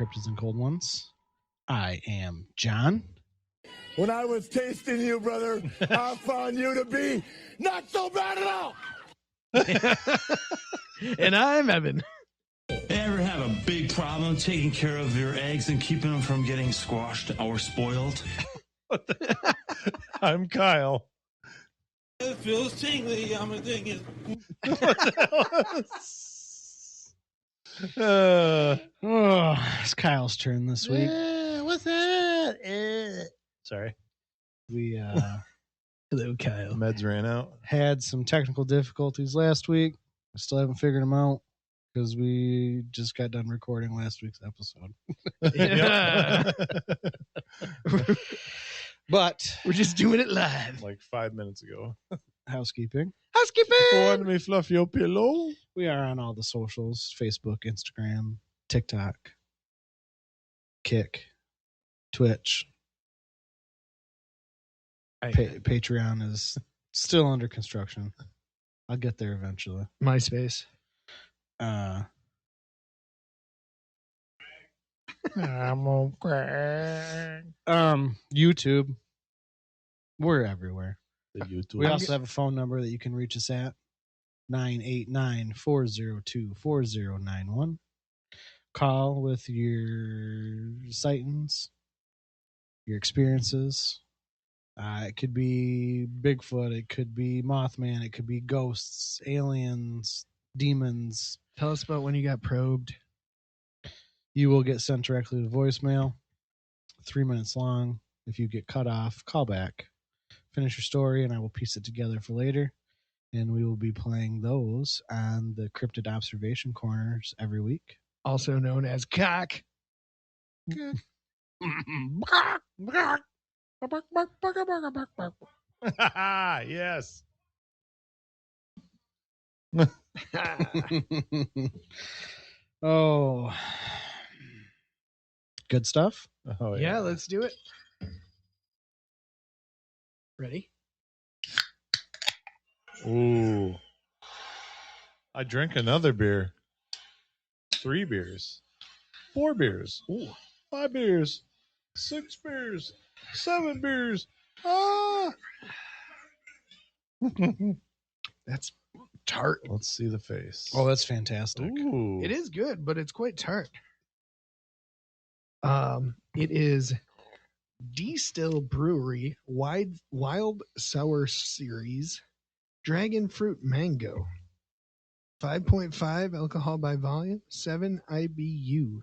Cryptids and Cold Ones. I am John. When I was tasting you, brother, I found you to be not so bad at all. And I'm Evan. Ever have a big problem taking care of your eggs and keeping them from getting squashed or spoiled? I'm Kyle. It feels tingly. I'm thinking. It's Kyle's turn this week. What's that? Sorry. We Hello, Kyle. Meds ran out. had some technical difficulties last week. I still haven't figured them out because we just got done recording last week's episode. Yeah. But We're just doing it live. Like 5 minutes ago. housekeeping. Want me fluff your pillow? We are on all the socials: Facebook, Instagram, TikTok, Kick, Twitch. Patreon is still under construction. I'll get there eventually. MySpace. I'm YouTube. We're everywhere. The YouTube. We also have a phone number that you can reach us at 989-402-4091. Call with your sightings, your experiences. It could be Bigfoot, it could be Mothman, it could be ghosts, aliens, demons. Tell us about when you got probed. You will get sent directly to voicemail. 3 minutes long. If you get cut off, call back. Finish your story, and I will piece it together for later. And we will be playing those on the Cryptid Observation Corners every week. Also known as Cock. Yes. Oh. Good stuff. Oh, Yeah, let's do it. Ready? Ooh. I drank another beer. 3 beers. 4 beers. Ooh. 5 beers. 6 beers. 7 beers. Ah. That's tart. Let's see the face. Oh, that's fantastic. Ooh. It is good, but it's quite tart. It is D-Still Brewery Wild Sour Series Dragon Fruit Mango. 5.5 alcohol by volume, 7 IBU.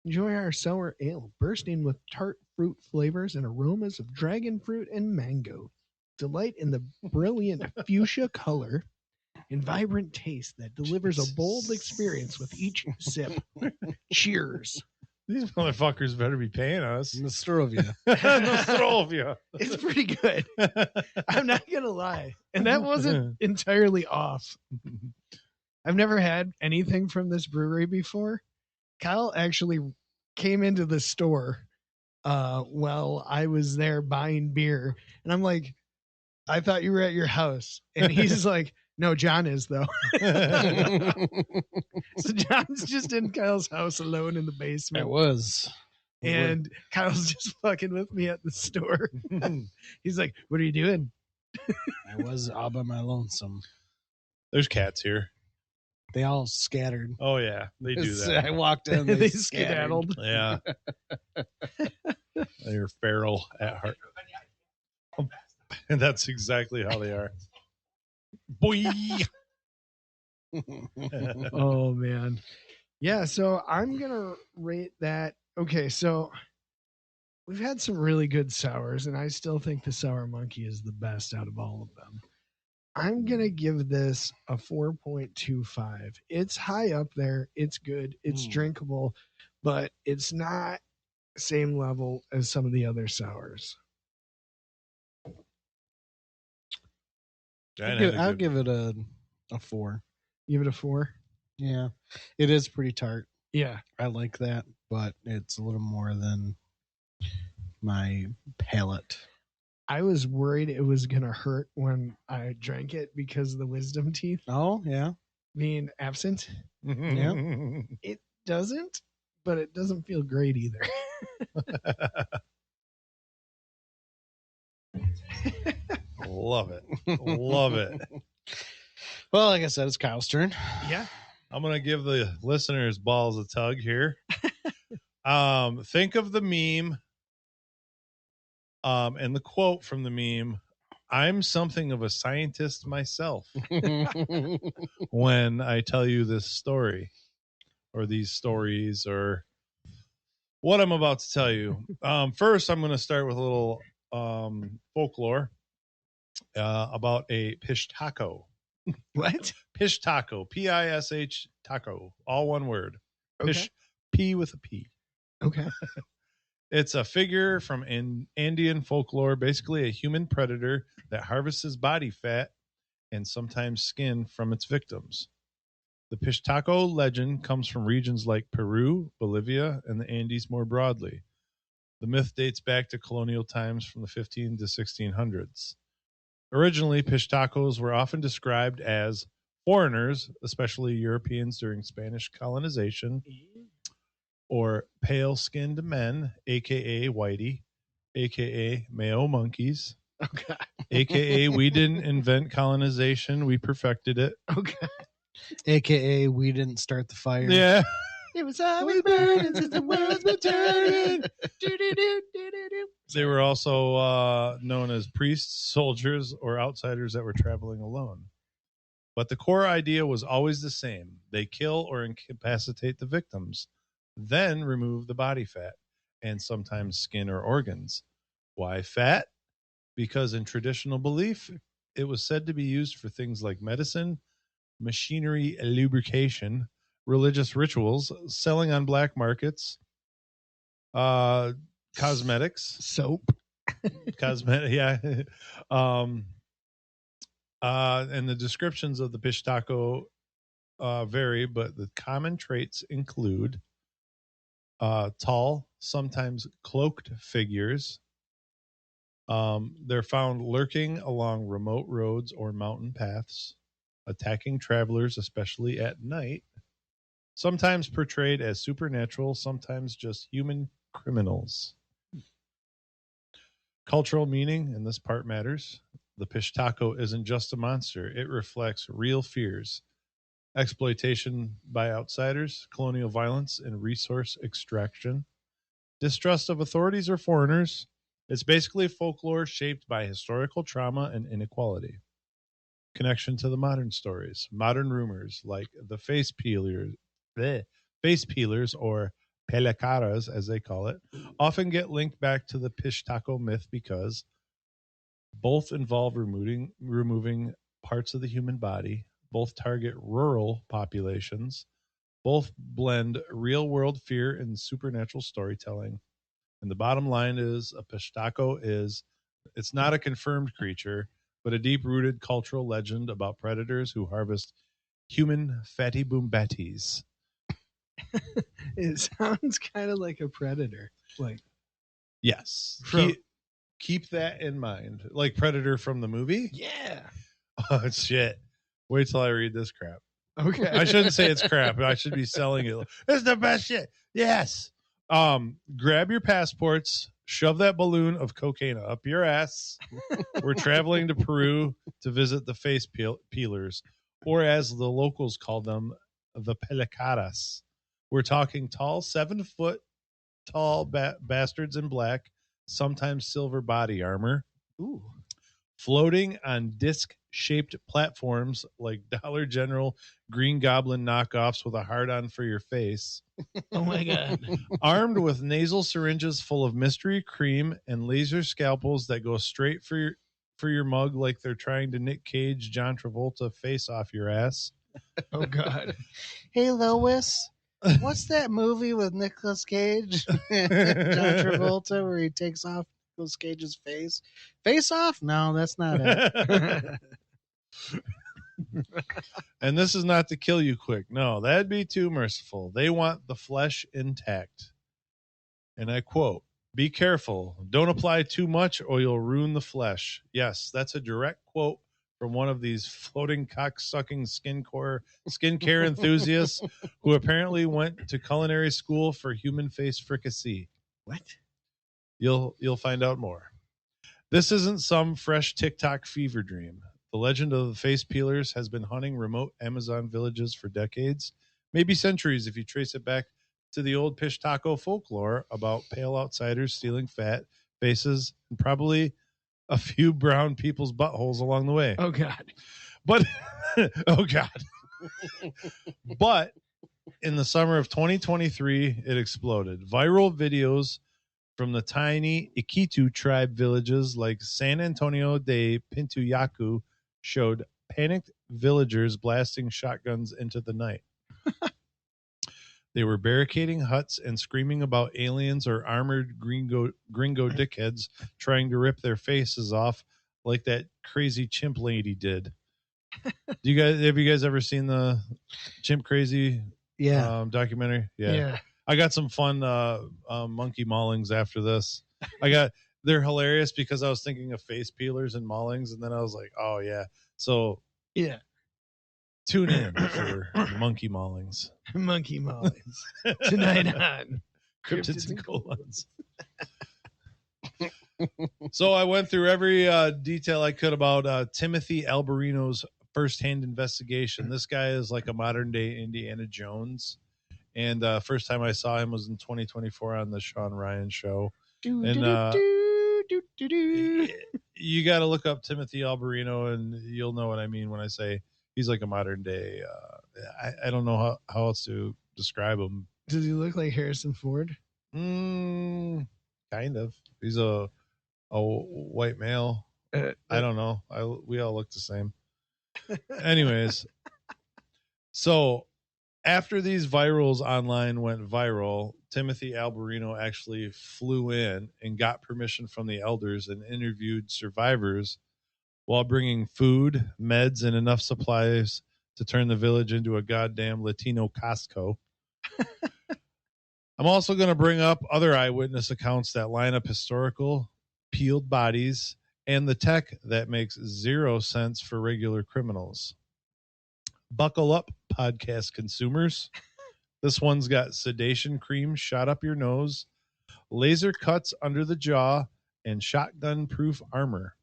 Enjoy our sour ale, bursting with tart fruit flavors and aromas of dragon fruit and mango. Delight in the brilliant fuchsia color and vibrant taste that delivers a bold experience with each sip. Cheers. These motherfuckers better be paying us. Nostrovia. Nostrovia. It's pretty good. I'm not going to lie. And that wasn't entirely off. I've never had anything from this brewery before. Kyle actually came into the store while I was there buying beer. And I'm like, I thought you were at your house. And he's like, no, John is, though. So John's just in Kyle's house alone in the basement. It was. And Kyle's just fucking with me at the store. He's like, what are you doing? I was all by my lonesome. There's cats here. They all scattered. Oh, yeah. They do that. I walked in. They scattered. skedaddled. Yeah. They're feral at heart. And that's exactly how they are. Boy. Oh, man. Yeah, so I'm going to rate that. Okay, so we've had some really good sours, and I still think the Sour Monkey is the best out of all of them. I'm going to give this a 4.25. It's high up there. It's good. It's drinkable, but it's not same level as some of the other sours. I'll give it a 4. Give it a 4? Yeah. It is pretty tart. Yeah. I like that, but it's a little more than my palate. I was worried it was going to hurt when I drank it because of the wisdom teeth Oh, yeah. being absent. Yeah. It doesn't, but it doesn't feel great either. Love it. Love it. Well, like I said, it's Kyle's turn. Yeah. I'm going to give the listeners balls a tug here. Think of the meme and the quote from the meme. I'm something of a scientist myself when I tell you this story or these stories or what I'm about to tell you. First, I'm going to start with a little folklore about a pish taco. What? Pish taco. Pish taco. All one word. Okay. Pish. P with a P. Okay. It's a figure from Andean folklore, basically a human predator that harvests body fat and sometimes skin from its victims. The Pishtaco legend comes from regions like Peru, Bolivia, and the Andes more broadly. The myth dates back to colonial times from the 15 to 1600s. Originally, Pishtacos were often described as foreigners, especially Europeans during Spanish colonization, or pale-skinned men, a.k.a. whitey, a.k.a. Mayo monkeys, Okay. a.k.a. we didn't invent colonization, we perfected it. Okay. AKA, we didn't start the fire. Yeah. It was always burning since the world's been turning. They were also known as priests, soldiers, or outsiders that were traveling alone. But the core idea was always the same. They kill or incapacitate the victims, then remove the body fat, and sometimes skin or organs. Why fat? Because in traditional belief, it was said to be used for things like medicine, machinery, lubrication, religious rituals, selling on black markets, cosmetics, Soap. cosmetic, yeah. And the descriptions of the Pishtaco vary, but the common traits include tall, sometimes cloaked figures. They're found lurking along remote roads or mountain paths, attacking travelers, especially at night. Sometimes portrayed as supernatural, sometimes just human criminals. Cultural meaning, and this part matters. The Pishtaco isn't just a monster, it reflects real fears, exploitation by outsiders, colonial violence, and resource extraction, distrust of authorities or foreigners. It's basically folklore shaped by historical trauma and inequality. Connection to the modern stories, modern rumors like the face peelers, or pelecaras, as they call it, often get linked back to the Pishtaco myth because both involve removing parts of the human body, both target rural populations, both blend real world fear and supernatural storytelling. And the bottom line is a it's not a confirmed creature, but a deep rooted cultural legend about predators who harvest human fatty boombatties. It sounds kind of like a predator. Like, Yes. From- Keep that in mind. Like Predator from the movie? yeah. Oh, shit. Wait till I read this crap. Okay. I shouldn't say it's crap. I should be selling it. It's the best shit. Yes. Grab your passports, shove that balloon of cocaine up your ass. We're traveling to Peru to visit the face peelers, or as the locals call them, the pelecaras. We're talking tall, 7-foot tall bastards in black, sometimes silver body armor. Ooh. Floating on disc-shaped platforms like Dollar General Green Goblin knockoffs with a hard-on for your face. Oh my god. Armed with nasal syringes full of mystery cream and laser scalpels that go straight for your mug like they're trying to Nick Cage, John Travolta face off your ass. Oh god. Hey, Lois, what's that movie with Nicolas Cage and John Travolta where he takes off Nicolas Cage's face? Face off? No, that's not it. And this is not to kill you quick. No, that'd be too merciful. They want the flesh intact. And I quote, "Be careful. Don't apply too much or you'll ruin the flesh." Yes, that's a direct quote from one of these floating cock-sucking skincare enthusiasts who apparently went to culinary school for human face fricassee. What? You'll find out more. This isn't some fresh TikTok fever dream. The legend of the face peelers has been haunting remote Amazon villages for decades, maybe centuries if you trace it back to the old Pish Taco folklore about pale outsiders stealing fat faces and probably a few brown people's buttholes along the way. Oh, God. But, oh, God. But in the summer of 2023, it exploded. Viral videos from the tiny Iquitu tribe villages like San Antonio de Pintuyacu showed panicked villagers blasting shotguns into the night. They were barricading huts and screaming about aliens or armored gringo dickheads trying to rip their faces off like that crazy chimp lady did. Have you guys ever seen the Chimp Crazy documentary? Yeah. I got some fun monkey maulings after this. They're hilarious because I was thinking of face peelers and maulings, and then I was like, oh yeah. So Yeah. tune in for monkey maulings. Monkey Mollins. Tonight on Cryptids and colons. So I went through every detail I could about Timothy Alberino's firsthand investigation. This guy is like a modern day Indiana Jones. And first time I saw him was in 2024 on the Sean Ryan show. And you got to look up Timothy Alberino and you'll know what I mean when I say he's like a modern day. I don't know how else to describe him. Does he look like Harrison Ford? Kind of. He's a white male. I don't know. We all look the same. Anyways, so after these virals online went viral, Timothy Alberino actually flew in and got permission from the elders and interviewed survivors while bringing food, meds, and enough supplies to turn the village into a goddamn Latino Costco. I'm also going to bring up other eyewitness accounts that line up historical, peeled bodies, and the tech that makes 0 sense for regular criminals. Buckle up, podcast consumers. This one's got sedation cream shot up your nose, laser cuts under the jaw, and shotgun-proof armor.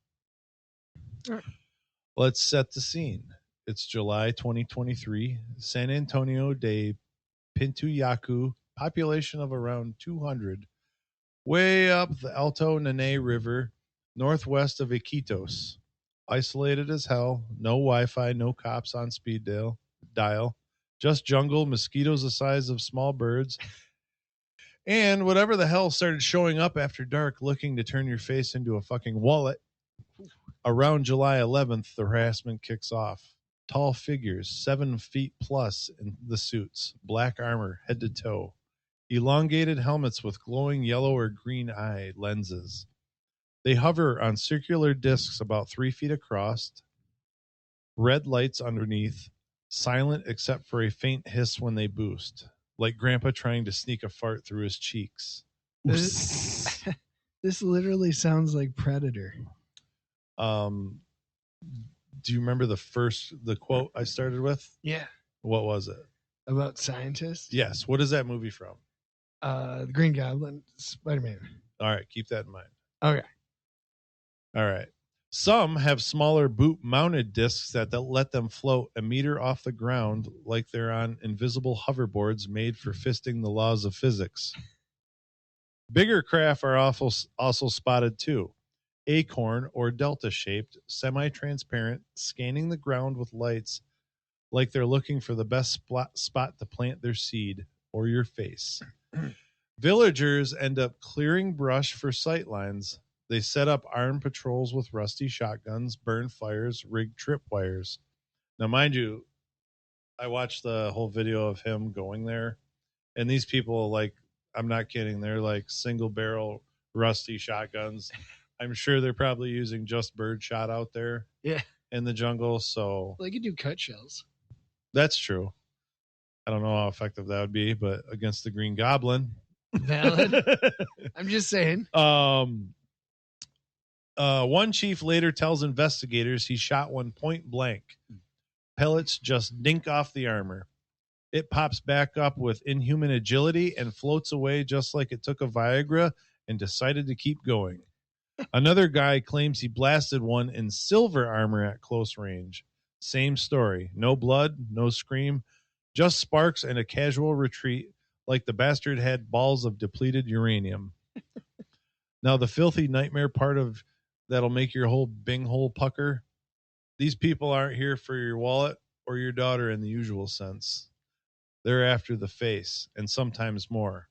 Let's set the scene. It's July 2023, San Antonio de Pintuyacu, population of around 200, way up the Alto Nene River, northwest of Iquitos. Isolated as hell, no Wi-Fi, no cops on speed dial, just jungle, mosquitoes the size of small birds, and whatever the hell started showing up after dark looking to turn your face into a fucking wallet. Around July 11th, the harassment kicks off. Tall figures, 7 feet plus in the suits, black armor head to toe, elongated helmets with glowing yellow or green eye lenses. They hover on circular discs about 3 feet across, red lights underneath, silent except for a faint hiss when they boost, like Grandpa trying to sneak a fart through his cheeks. This literally sounds like Predator. Do you remember the quote I started with? Yeah. What was it? About scientists? Yes. What is that movie from? The Green Goblin, Spider-Man. All right. Keep that in mind. Okay. All right. Some have smaller boot-mounted discs that let them float a meter off the ground like they're on invisible hoverboards made for fisting the laws of physics. Bigger craft are also spotted too. Acorn or delta-shaped, semi-transparent, scanning the ground with lights like they're looking for the best spot to plant their seed or your face. Villagers end up clearing brush for sightlines. They set up armed patrols with rusty shotguns, burn fires, rig tripwires. Now, mind you, I watched the whole video of him going there, and these people, like, I'm not kidding, they're like single barrel rusty shotguns. I'm sure they're probably using just bird shot out there in the jungle. So Well, they could do cut shells. that's true. I don't know how effective that would be, but against the Green Goblin. Valid. I'm just saying. One chief later tells investigators he shot one point blank. Pellets just dink off the armor. It pops back up with inhuman agility and floats away just like it took a Viagra and decided to keep going. Another guy claims he blasted one in silver armor at close range. Same story. No blood, no scream, just sparks and a casual retreat like the bastard had balls of depleted uranium. Now, the filthy nightmare part of that'll make your whole bing hole pucker. These people aren't here for your wallet or your daughter in the usual sense. They're after the face, and sometimes more.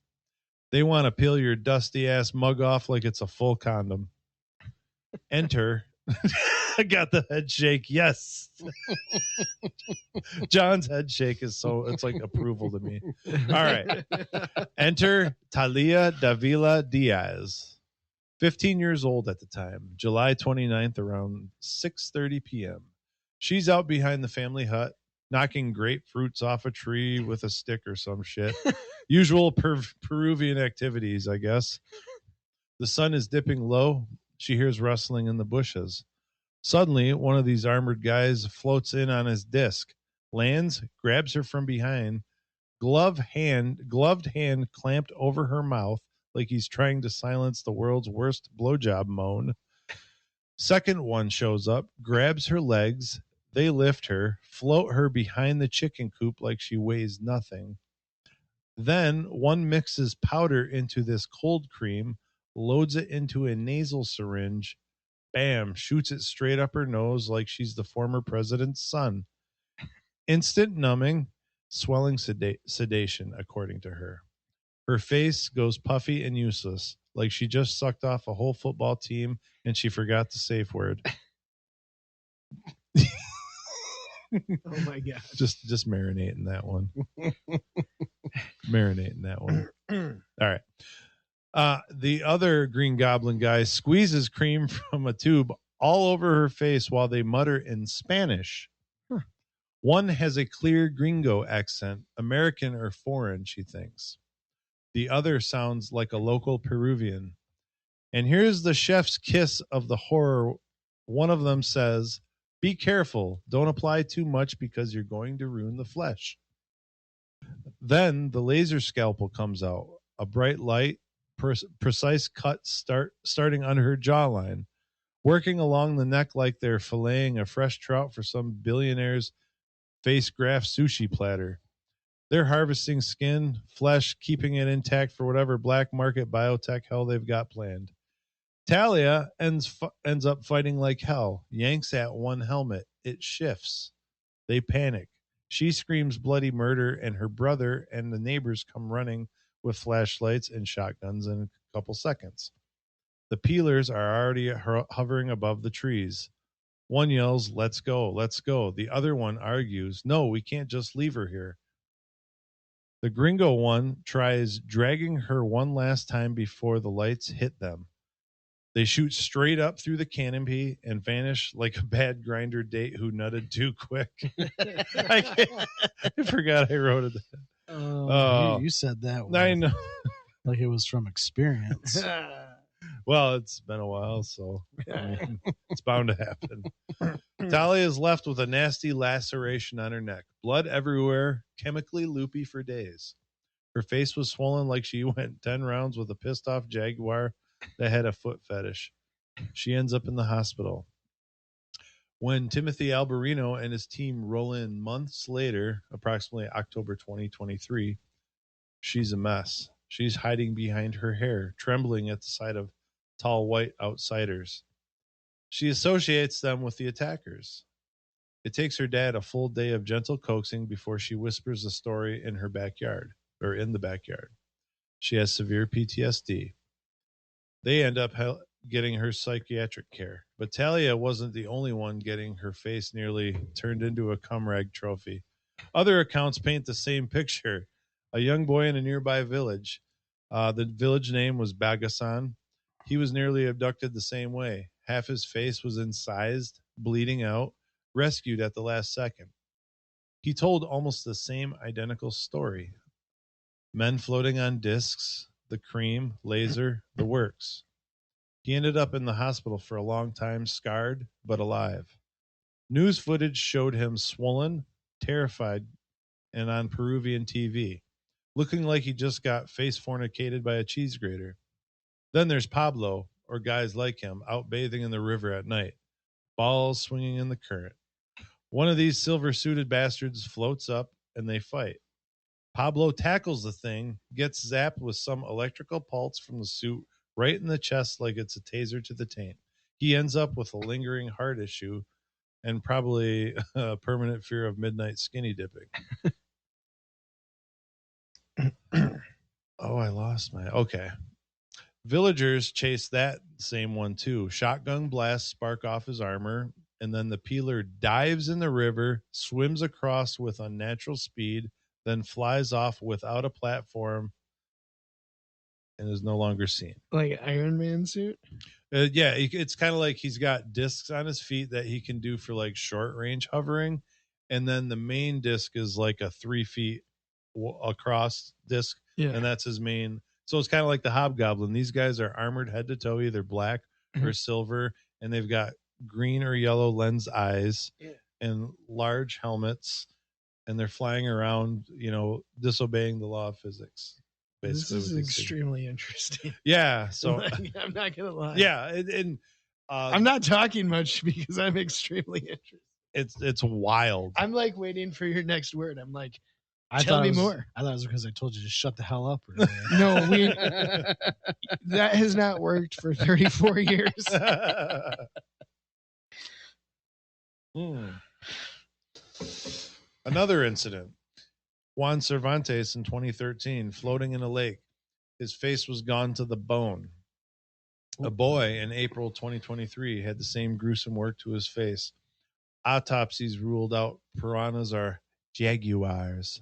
They want to peel your dusty ass mug off like it's a full condom. Enter. I got the head shake. Yes. John's head shake is it's like approval to me. All right. Enter Talia Davila Diaz. 15 years old at the time, July 29th, around 6:30 p.m. She's out behind the family hut, knocking grapefruits off a tree with a stick or some shit. Usual Peruvian activities, I guess. The sun is dipping low. She hears rustling in the bushes. Suddenly, one of these armored guys floats in on his disc, lands, grabs her from behind, gloved hand clamped over her mouth, like he's trying to silence the world's worst blowjob moan. Second one shows up, grabs her legs. They lift her, float her behind the chicken coop like she weighs nothing. Then one mixes powder into this cold cream, loads it into a nasal syringe, bam, shoots it straight up her nose like she's the former president's son. Instant numbing, swelling sedation, according to her. Her face goes puffy and useless, like she just sucked off a whole football team and she forgot the safe word. Oh my god! Just marinating that one. Marinating that one. All right. The other Green Goblin guy squeezes cream from a tube all over her face while they mutter in Spanish. Huh. One has a clear gringo accent, American or foreign, she thinks. The other sounds like a local Peruvian. And here's the chef's kiss of the horror. One of them says, "Be careful. Don't apply too much because you're going to ruin the flesh." Then the laser scalpel comes out. A bright light, precise cut starting under her jawline, working along the neck like they're filleting a fresh trout for some billionaire's face graft sushi platter. They're harvesting skin, flesh, keeping it intact for whatever black market biotech hell they've got planned. Talia ends up fighting like hell, yanks at one helmet. It shifts. They panic. She screams bloody murder, and her brother and the neighbors come running with flashlights and shotguns in a couple seconds. The peelers are already hovering above the trees. One yells, "Let's go, let's go." The other one argues, "No, we can't just leave her here." The gringo one tries dragging her one last time before the lights hit them. They shoot straight up through the canopy and vanish like a bad grinder date who nutted too quick. I forgot I wrote it. Oh, you said that I know. like it was from experience. Well, it's been a while, so I mean, it's bound to happen. Talia is left with a nasty laceration on her neck, blood everywhere, chemically loopy for days. Her face was swollen like she went 10 rounds with a pissed off jaguar that had a foot fetish. She ends up in the hospital. When Timothy Alberino and his team roll in months later, approximately October 2023, she's a mess. She's hiding behind her hair, trembling at the sight of tall white outsiders. She associates them with the attackers. It takes her dad a full day of gentle coaxing before she whispers the story in her backyard, or in the backyard. She has severe PTSD. They end up getting her psychiatric care. But Talia wasn't the only one getting her face nearly turned into a cumrag trophy. Other accounts paint the same picture. A young boy in a nearby village. The village name was Bagasan. He was nearly abducted the same way. Half his face was incised, bleeding out, rescued at the last second. He told almost the same identical story. Men floating on discs, the cream, laser, the works. He ended up in the hospital for a long time, scarred but alive. News footage showed him swollen, terrified, and on Peruvian TV, looking like he just got face fornicated by a cheese grater. Then there's Pablo, or guys like him, out bathing in the river at night, balls swinging in the current. One of these silver-suited bastards floats up, and they fight. Pablo tackles the thing, gets zapped with some electrical pulse from the suit right in the chest like it's a taser to the taint. He ends up with a lingering heart issue and probably a permanent fear of midnight skinny dipping. Oh, I lost my... Okay. Villagers chase that same one too. Shotgun blasts spark off his armor, and then the peeler dives in the river, swims across with unnatural speed, then flies off without a platform and is no longer seen. Like Iron Man suit? Yeah, it's kind of like he's got discs on his feet that he can do for like short range hovering. And then the main disc is like a 3 feet across disc. Yeah. And that's his main. So it's kind of like the Hobgoblin. These guys are armored head to toe, either black or silver. And they've got green or yellow lens eyes and large helmets. And they're flying around, disobeying the law of physics. This is extremely interesting. Yeah. So I'm not going to lie. Yeah. I'm not talking much because I'm extremely interested. It's wild. I'm like waiting for your next word. I'm like, I tell thought me it was, more. I thought it was because I told you to shut the hell up. Earlier. No, that has not worked for 34 years. Another incident. Juan Cervantes in 2013, floating in a lake. His face was gone to the bone. A boy in April 2023 had the same gruesome work to his face. Autopsies ruled out piranhas are jaguars.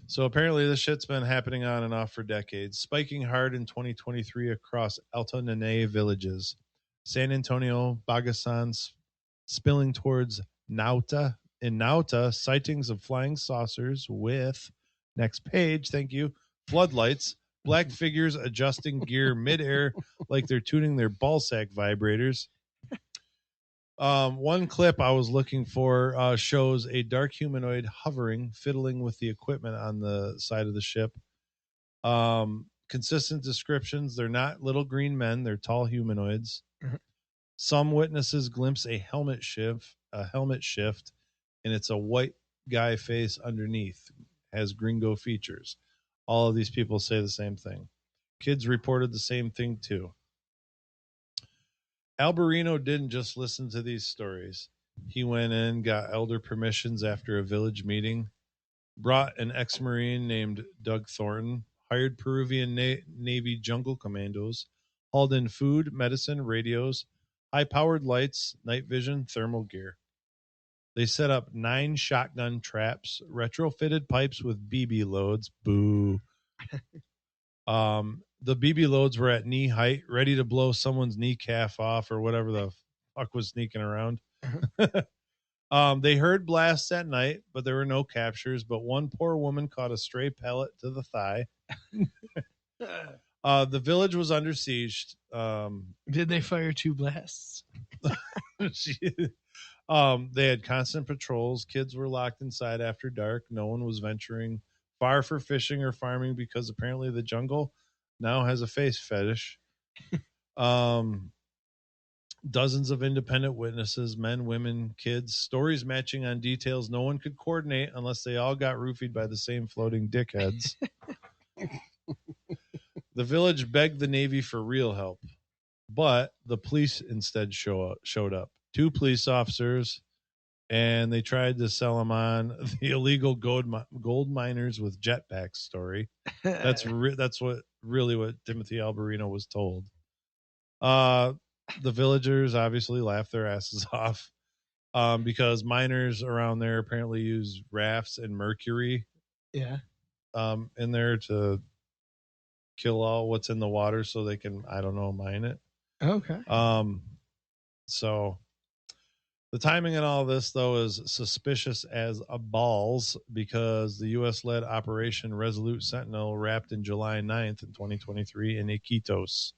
So apparently this shit's been happening on and off for decades, spiking hard in 2023 across Alto Nene villages. San Antonio, Bagasan, spilling towards Nauta. In Nauta, sightings of flying saucers with, next page, thank you, floodlights, black figures adjusting gear midair like they're tuning their ballsack vibrators. One clip I was looking for shows a dark humanoid hovering, fiddling with the equipment on the side of the ship. Consistent descriptions. They're not little green men. They're tall humanoids. Some witnesses glimpse a helmet shift, and it's a white guy face underneath. Has gringo features. All of these people say the same thing. Kids reported the same thing too. Alberino didn't just listen to these stories. He went in, got elder permissions after a village meeting, brought an ex-Marine named Doug Thornton, hired Peruvian Navy jungle commandos, hauled in food, medicine, radios, high-powered lights, night vision, thermal gear. They set up 9 shotgun traps, retrofitted pipes with BB loads. Boo. The BB loads were at knee height, ready to blow someone's kneecap off or whatever the fuck was sneaking around. They heard blasts at night, but there were no captures. But one poor woman caught a stray pellet to the thigh. The village was under siege. Did they fire 2 blasts? They had constant patrols. Kids were locked inside after dark. No one was venturing far for fishing or farming because apparently the jungle now has a face fetish. Dozens of independent witnesses, men, women, kids, stories matching on details no one could coordinate unless they all got roofied by the same floating dickheads. The village begged the Navy for real help, but the police instead showed up. 2 police officers, and they tried to sell them on the illegal gold miners with jetpacks story. That's what Timothy Alberino was told. The villagers obviously laughed their asses off because miners around there apparently use rafts and mercury. Yeah. In there to kill all what's in the water so they can, I don't know, mine it. Okay. So the timing in all this, though, is suspicious as a balls because the U.S.-led Operation Resolute Sentinel wrapped in July 9th in 2023 in Iquitos.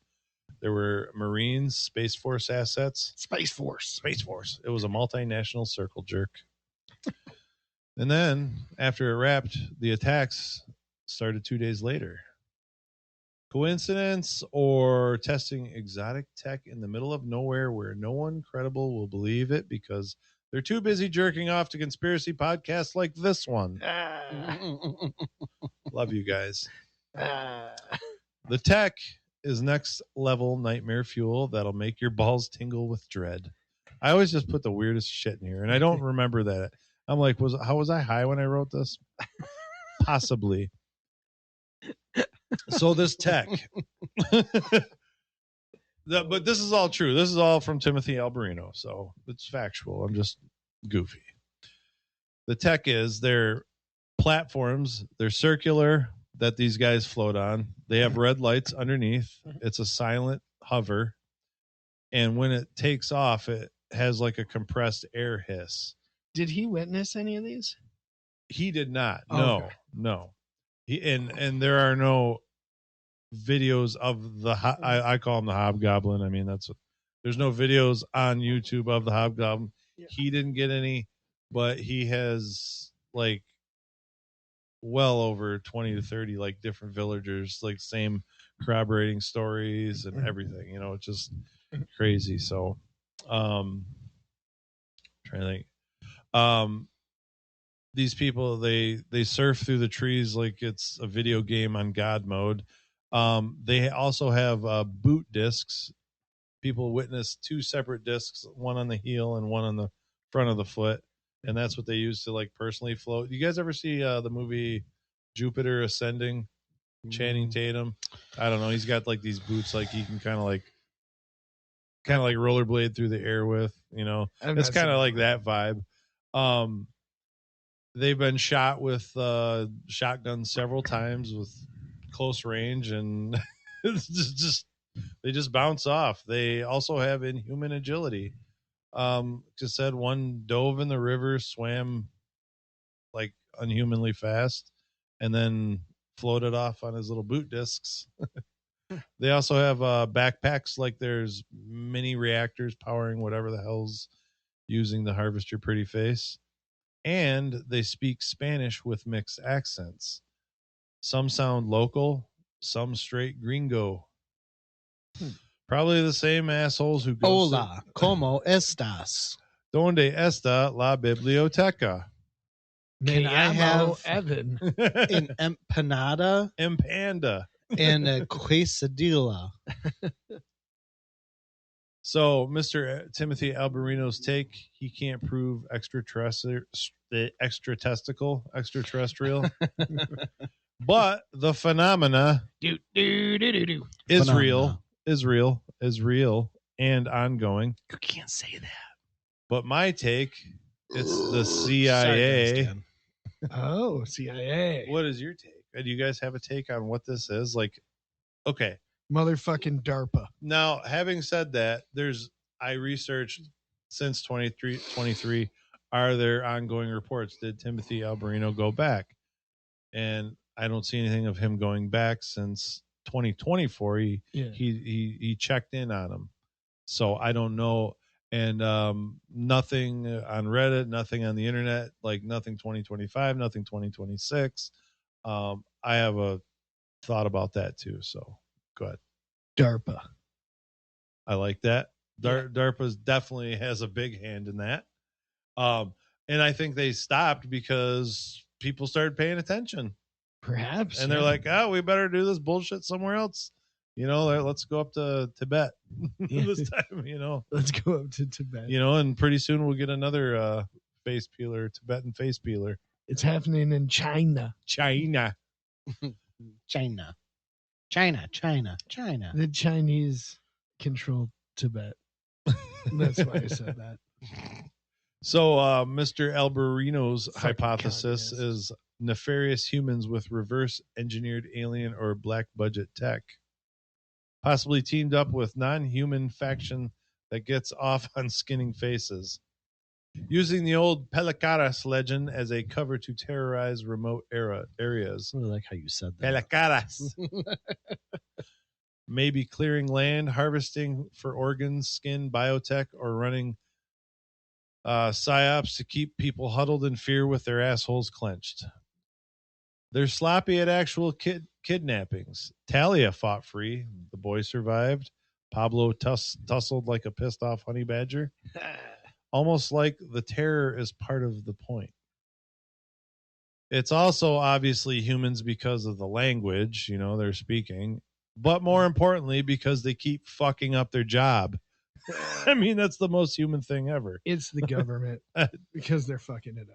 There were Marines, Space Force assets. Space Force. Space Force. It was a multinational circle jerk. And then, after it wrapped, the attacks started 2 days later. Coincidence or testing exotic tech in the middle of nowhere where no one credible will believe it because they're too busy jerking off to conspiracy podcasts like this one. Love you guys. The tech is next level nightmare fuel that'll make your balls tingle with dread. I always just put the weirdest shit in here, and I don't remember that. I'm like, how was I high when I wrote this? Possibly. So this tech, but this is all true. This is all from Timothy Alberino, so it's factual. I'm just goofy. The tech is their platforms. They're circular that these guys float on. They have red lights underneath. It's a silent hover, and when it takes off, it has like a compressed air hiss. Did he witness any of these? He did not. Okay. No. And there are no videos of the I call him the Hobgoblin. I mean, there's no videos on YouTube of the Hobgoblin. Yeah. He didn't get any, but he has like well over 20 to 30 like different villagers, like same corroborating stories and everything. It's just crazy. So trying to think. These people, they surf through the trees like it's a video game on God mode. They also have boot discs. People witness 2 separate discs, one on the heel and one on the front of the foot, and that's what they use to like personally float. You guys ever see the movie Jupiter Ascending? Channing Tatum. I don't know. He's got like these boots, like he can kind of like rollerblade through the air with. It's kind of like that vibe. They've been shot with shotguns several times with close range, and it's just they just bounce off. They also have inhuman agility. Just said one dove in the river, swam like unhumanly fast, and then floated off on his little boot discs. They also have backpacks like there's mini reactors powering whatever the hell's using the Harvest Your Pretty Face. And they speak Spanish with mixed accents. Some sound local, some straight gringo. Probably the same assholes who go. Hola, ¿cómo estás? ¿Dónde está la biblioteca? Can I have Evan an empanada? Empanda. And a quesadilla. So, Mr. Timothy Alberino's take, he can't prove extraterrestrial, but the phenomena is real and ongoing. You can't say that. But my take, it's the CIA. Oh, CIA. What is your take? Do you guys have a take on what this is? Like, okay. Motherfucking DARPA. Now, having said that, I researched since 2023, are there ongoing reports? Did Timothy Alberino go back? And I don't see anything of him going back since 2024. He checked in on him. So I don't know. And nothing on Reddit, nothing on the internet, like nothing 2025, nothing 2026. I have a thought about that too. So go ahead. DARPA. I like that. DARPA definitely has a big hand in that. And I think they stopped because people started paying attention. Perhaps. And they're like, oh, we better do this bullshit somewhere else. Let's go up to Tibet this time, Let's go up to Tibet. And pretty soon we'll get another face peeler, Tibetan face peeler. It's happening in China. China. The Chinese control Tibet. That's why I said that. So, Mr. Alberino's hypothesis is nefarious humans with reverse engineered alien or black budget tech, possibly teamed up with non-human faction that gets off on skinning faces, using the old Pelecaras legend as a cover to terrorize remote areas. I really like how you said that. Pelecaras. maybe clearing land, harvesting for organs, skin, biotech, or running psyops to keep people huddled in fear with their assholes clenched. They're sloppy at actual kidnappings. Talia fought free. The boy survived. Pablo tussled like a pissed off honey badger. Almost like the terror is part of the point. It's also obviously humans because of the language, they're speaking, but more importantly, because they keep fucking up their job. I mean, that's the most human thing ever. It's the government because they're fucking it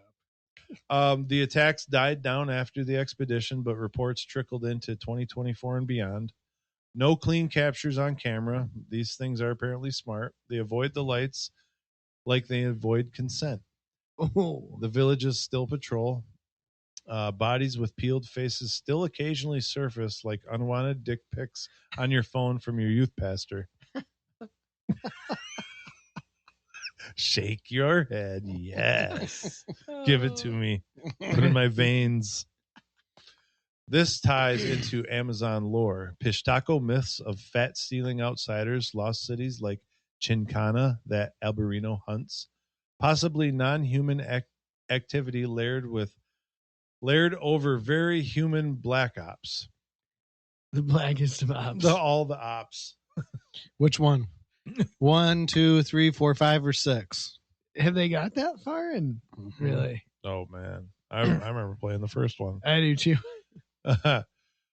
up. The attacks died down after the expedition, but reports trickled into 2024 and beyond. No clean captures on camera. These things are apparently smart. They avoid the lights like they avoid consent. Oh. The villages still patrol. Bodies with peeled faces still occasionally surface like unwanted dick pics on your phone from your youth pastor. Shake your head. Yes. Give it to me. Put it in my veins. This ties into Amazon lore. Pishtaco myths of fat-stealing outsiders, lost cities like Chincana that Alberino hunts, possibly non-human activity layered over very human black ops. The blackest of ops. All the ops. Which one? 1, 2, 3, 4, 5, or 6? Have they got that far? And really? Oh, man. I remember playing the first one. I do too.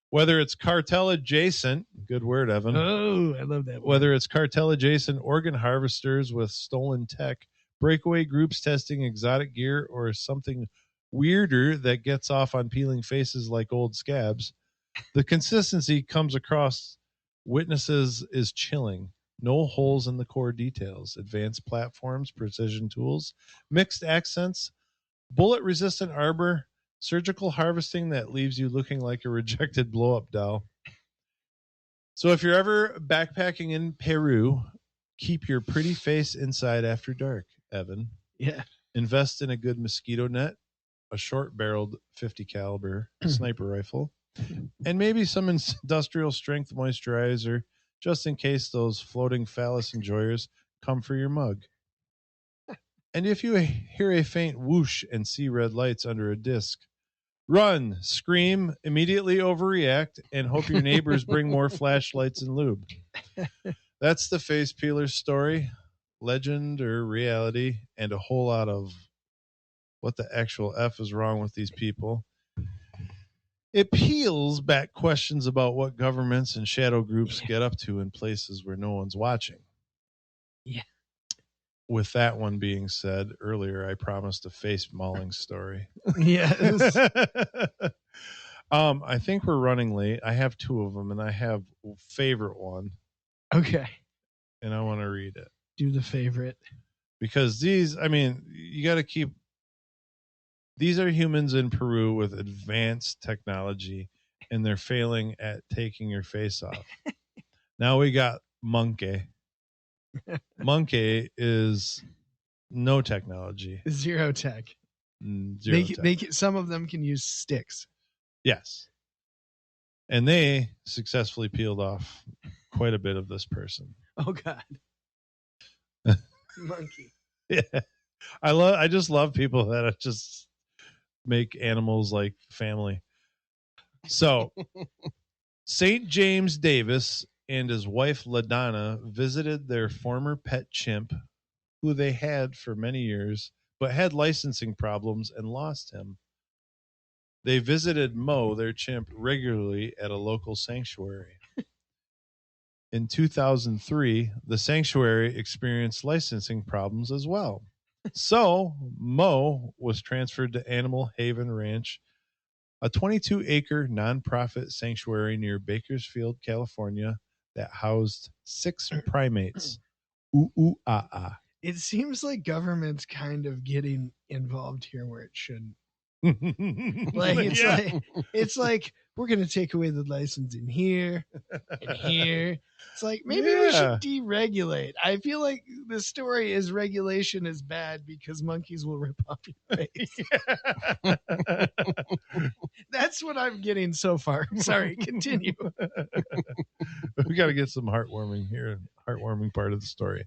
Whether it's cartel adjacent, good word, Evan. Oh, I love that word. Whether it's cartel adjacent organ harvesters with stolen tech, breakaway groups testing exotic gear, or something weirder that gets off on peeling faces like old scabs, the consistency comes across witnesses is chilling. No holes in the core details. Advanced platforms, precision tools, mixed accents, bullet-resistant armor, surgical harvesting that leaves you looking like a rejected blow-up doll. So if you're ever backpacking in Peru, keep your pretty face inside after dark, Evan. Yeah. Invest in a good mosquito net, a short-barreled 50 caliber sniper rifle, and maybe some industrial strength moisturizer just in case those floating phallus enjoyers come for your mug. And if you hear a faint whoosh and see red lights under a disc, run, scream, immediately overreact, and hope your neighbors bring more flashlights and lube. That's the face peeler story, legend or reality, and a whole lot of what the actual F is wrong with these people. It peels back questions about what governments and shadow groups get up to in places where no one's watching. Yeah. With that one being said, earlier I promised a face mauling story. Yes. I think we're running late. I have 2 of them, and I have a favorite one. Okay. And I want to read it. Do the favorite. Because these, I mean, you got to keep... These are humans in Peru with advanced technology, and they're failing at taking your face off. Now we got Monkey. Monkey is no technology. Zero tech. Zero tech. Some of them can use sticks. Yes. And they successfully peeled off quite a bit of this person. Oh, God. Monkey. Yeah. I just love people that are just make animals like family. So St. James Davis and his wife LaDonna visited their former pet chimp, who they had for many years, but had licensing problems and lost him. They visited Mo, their chimp, regularly at a local sanctuary. In 2003, the sanctuary experienced licensing problems as well. So Mo was transferred to Animal Haven Ranch, a 22-acre nonprofit sanctuary near Bakersfield, California, that housed 6 primates. Ooh, ooh, ah, ah. It seems like government's kind of getting involved here where it shouldn't. Like it's like we're going to take away the license in here and here. It's like, maybe we should deregulate. I feel like the story is regulation is bad because monkeys will rip off your face. That's what I'm getting so far. Sorry, continue. We got to get some heartwarming part of the story.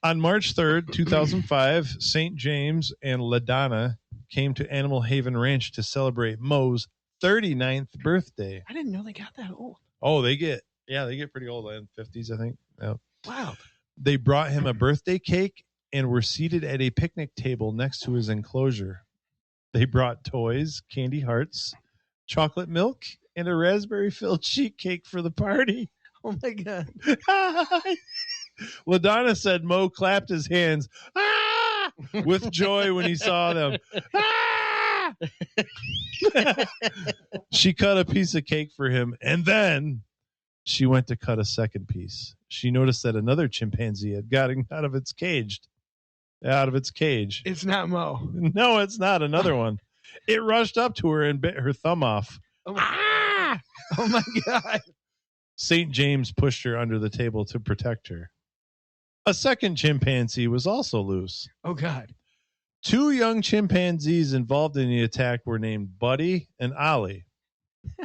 On March 3rd, 2005, St. James and LaDonna came to Animal Haven Ranch to celebrate Mo's 39th birthday. I didn't know they got that old. Oh, they get pretty old in the 50s, I think. Yeah. Wow. They brought him a birthday cake and were seated at a picnic table next to his enclosure. They brought toys, candy hearts, chocolate milk, and a raspberry-filled sheet cake for the party. Oh, my God. LaDonna said Mo clapped his hands with joy when he saw them. She cut a piece of cake for him, and then she went to cut a second piece. She noticed that another chimpanzee had gotten out of its cage. It's not Mo. No, it's not. Another one. It rushed up to her and bit her thumb off. Oh my God. St. James pushed her under the table to protect her. A second chimpanzee was also loose. Oh, God. 2 young chimpanzees involved in the attack were named Buddy and Ollie.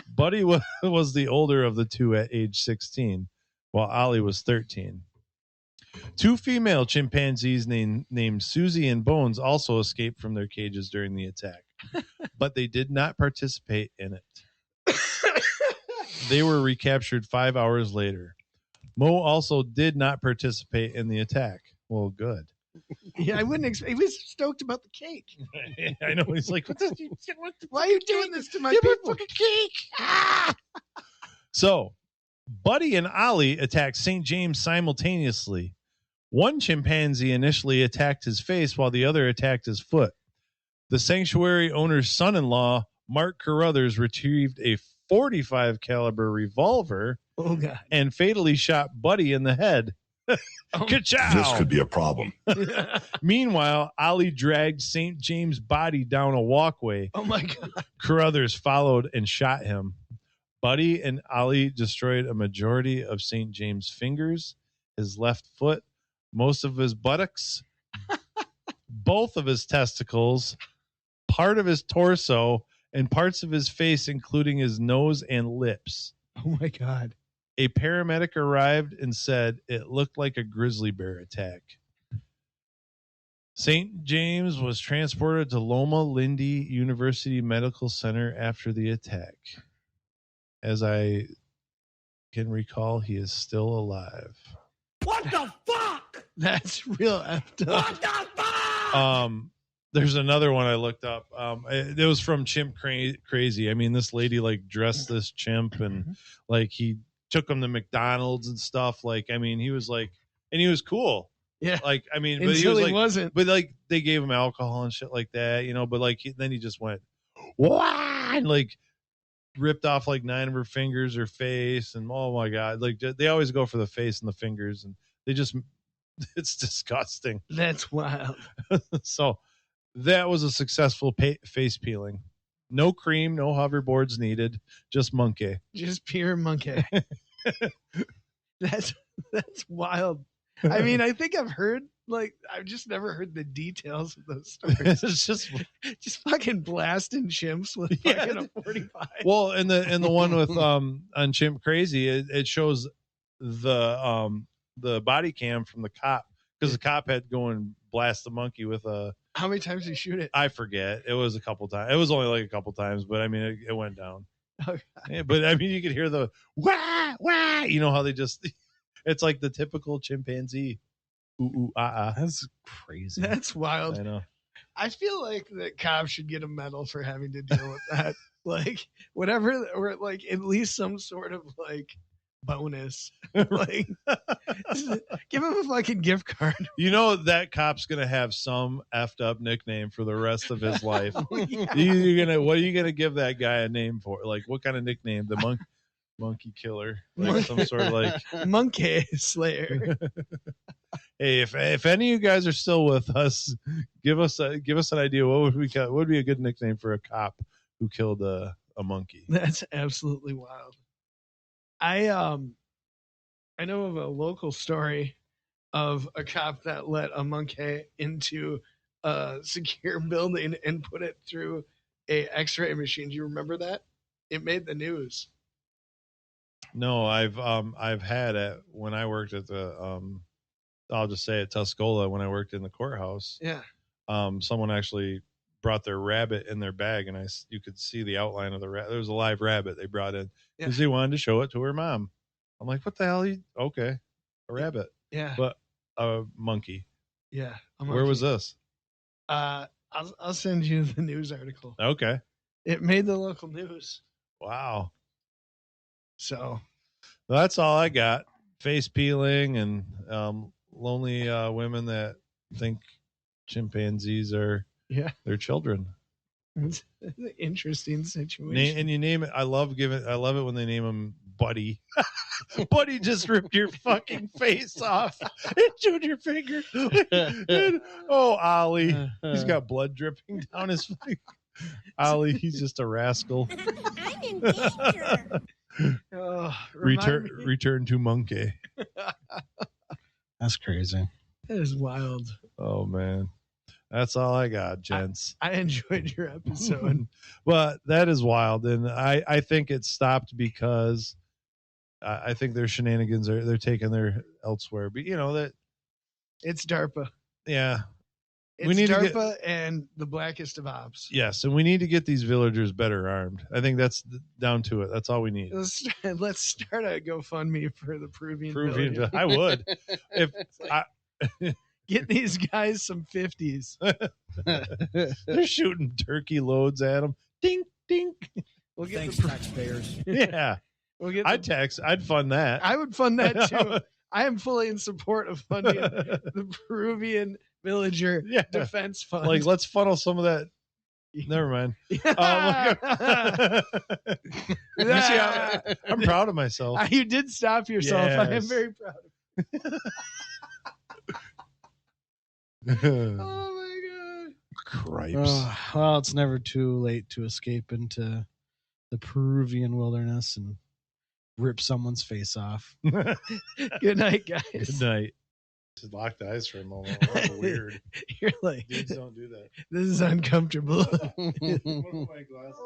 Buddy was the older of the two at age 16, while Ollie was 13. 2 female chimpanzees named Susie and Bones also escaped from their cages during the attack, but they did not participate in it. They were recaptured 5 hours later. Mo also did not participate in the attack. Well, good. Yeah, I wouldn't expect. He was stoked about the cake. I know. He's like, why are you doing this to my people? Cake. So, Buddy and Ollie attacked St. James simultaneously. One chimpanzee initially attacked his face while the other attacked his foot. The sanctuary owner's son-in-law, Mark Carruthers, retrieved a .45 caliber revolver and fatally shot Buddy in the head. Ka-chow! This could be a problem. Meanwhile, Ollie dragged St. James' body down a walkway. Oh, my God. Carruthers followed and shot him. Buddy and Ollie destroyed a majority of St. James' fingers, his left foot, most of his buttocks, both of his testicles, part of his torso, and parts of his face, including his nose and lips. Oh, my God. A paramedic arrived and said it looked like a grizzly bear attack. St. James was transported to Loma Linda University Medical Center after the attack. As I can recall, he is still alive. What the fuck? That's real effed up. What the fuck? There's another one I looked up. It was from Chimp Crazy. I mean, this lady like dressed this chimp and like he took him to McDonald's and stuff. Like, I mean, he was like, and he was cool. Yeah. Like, I mean, but he was like, wasn't. but like they gave him alcohol and shit like that, you know, but like, then he just went, wah, and like ripped off like 9 of her fingers, her face. And oh my God, like they always go for the face and the fingers and they just, it's disgusting. That's wild. So that was a successful face peeling. No cream, no hoverboards needed, just monkey. Just pure monkey. That's wild. I mean, I think I've heard, like, I've just never heard the details of those stories. It's just fucking blasting chimps with fucking a 45. Well, and the one with on Chimp Crazy, it shows the body cam from the cop because the cop had to go and blast the monkey with a. How many times did you shoot it? I forget. It was a couple times. It was only like a couple times, but I mean, it went down. Okay. Yeah, but I mean, you could hear the wah wah. You know how they just. It's like the typical chimpanzee. Ooh, ooh, ah, ah. That's crazy. That's wild. I know. I feel like the cops should get a medal for having to deal with that. Like, whatever, or like at least some sort of like bonus. Like, give him a fucking gift card. You know that cop's gonna have some effed up nickname for the rest of his life. Yeah. What are you gonna give that guy a name for? Like, what kind of nickname? The monkey killer, like some sort of like monkey slayer. Hey, if any of you guys are still with us, give us an idea. What would be a good nickname for a cop who killed a a monkey. That's absolutely wild. I know of a local story of a cop that let a monkey into a secure building and put it through a X-ray machine. Do you remember that? It made the news. No, I've had it when I worked at the I'll just say at Tuscola when I worked in the courthouse. Yeah. Someone actually brought their rabbit in their bag, and you could see the outline of the rabbit. There was a live rabbit they brought in because they wanted to show it to her mom. I'm like, what the hell? Okay, a rabbit. Yeah. But a monkey. Yeah. Where was this? I'll send you the news article. Okay. It made the local news. Wow. So Well, that's all I got. Face peeling and lonely women that think chimpanzees are their children. it's an interesting situation. And you name it. I love it when they name him Buddy. Buddy just ripped your fucking face off and chewed your finger. And, Ollie, he's got blood dripping down his face. Ollie, he's just a rascal. I'm in danger. Return to monkey. That's crazy. That is wild. Oh man, that's all I got, gents. I enjoyed your episode. But that is wild, and I think it stopped because I think their shenanigans they're taking their elsewhere. But that it's DARPA. Yeah. It's DARPA and the blackest of ops. Yes, and we need to get these villagers better armed. I think that's down to it. That's all we need. Let's start a GoFundMe for the Peruvian villagers. I would. If Get these guys some 50s. They're shooting turkey loads at them. Ding, ding. We'll get Thanks, taxpayers. Yeah. I'd fund that. I would fund that too. I am fully in support of funding the Peruvian villager defense fund. Like, let's funnel some of that. Never mind. You see I'm proud of myself. You did stop yourself. Yes. I am very proud of you. Oh my god. Cripes. Well, it's never too late to escape into the Peruvian wilderness and rip someone's face off. Good night, guys. Good night. Just locked eyes for a moment. That was weird. You're like, dudes don't do that. This is uncomfortable. What are my glasses?